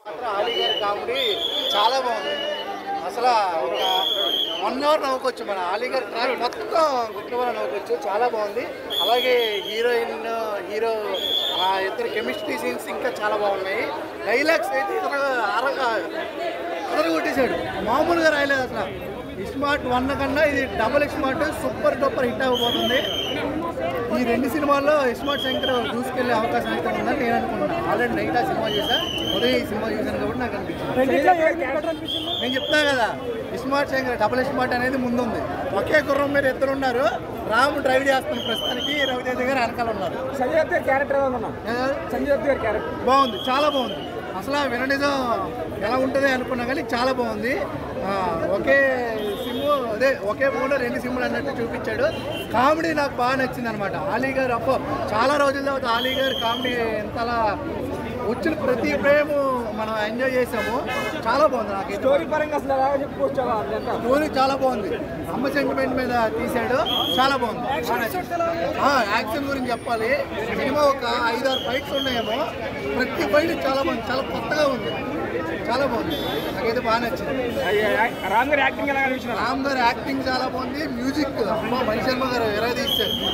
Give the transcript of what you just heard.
ఆలీ గారి కామెడీ చాలా బాగుంది. అసలు ఒక 1 అవర్ నవ్వుకోవచ్చు. మన ఆలీ గారి ట్రాక్ మొత్తం గుర్తువల్ల నవ్వుకోవచ్చు. చాలా బాగుంది. అలాగే హీరోయిన్ హీరో ఇద్దరు కెమిస్ట్రీ సీన్స్ ఇంకా చాలా బాగున్నాయి. డైలాగ్స్ అయితే ఇతరు కొట్టేశాడు. మామూలుగా రాయలేదు అసలు. ఇస్మార్ట్ 1 కన్నా ఇది double iSmart super duper hit అవ్వబోతుంది. ఈ 2 సినిమాల్లో ఇస్మార్ట్ శంకర్ దూసుకెళ్లే అవకాశం అయితే ఉందని నేను అనుకుంటున్నాను. ఆల్రెడీ నైట్ ఆ సినిమా చేశా, ఉదయం ఈ సినిమా చూసాను కాబట్టి నాకు అనిపించింది. నేను చెప్తా కదా, ఇస్మార్ట్ శంకర్ డబుల్ ఇస్మార్ట్ అనేది ముందుంది. ఒకే గుర్రం మీద ఇద్దరు ఉన్నారు. రాము డ్రైవ్ చేస్తున్న ప్రస్తుతానికి, రవితేజ గారు వెనకాల ఉన్నారు. సంజయ్ గారి క్యారెక్టర్ బాగుంది, చాలా బాగుంది. అసలు విననిజం ఎలా ఉంటుంది అనుకున్నా కానీ చాలా బాగుంది. ఒకే సిమ్ము ఒకే ఫోన్లో 2 సిమ్ములు అన్నట్టు చూపించాడు. కామెడీ నాకు బాగా నచ్చింది అనమాట. ఆలీ గారు చాలా రోజుల తర్వాత ఆలీ గారు కామెడీ ఎంతలా వచ్చిన ప్రతి ఫ్రేమ్ మనం ఎంజాయ్ చేసాము. చాలా బాగుంది. నాకు స్టోరీ పరంగా అసలు ఎలా చెప్పుకోవచ్చు? స్టోరీ చాలా బాగుంది. అమ్మ సెంటిమెంట్ మీద తీసాడు, చాలా బాగుంది. యాక్షన్ గురించి చెప్పాలి. సినిమా ఒక 5-6 ఫైట్స్ ఉన్నాయేమో. ప్రతి ఫైట్ చాలా బాగుంది, చాలా కొత్తగా ఉంది, చాలా బాగుంది. నాకైతే బాగా నచ్చింది. రామ్ గారి యాక్టింగ్ ఎలా అనిపించింది? రామ్ గారి యాక్టింగ్ చాలా బాగుంది. మ్యూజిక్ అమ్మ మణిశర్మ గారు ఎలా తీశారు.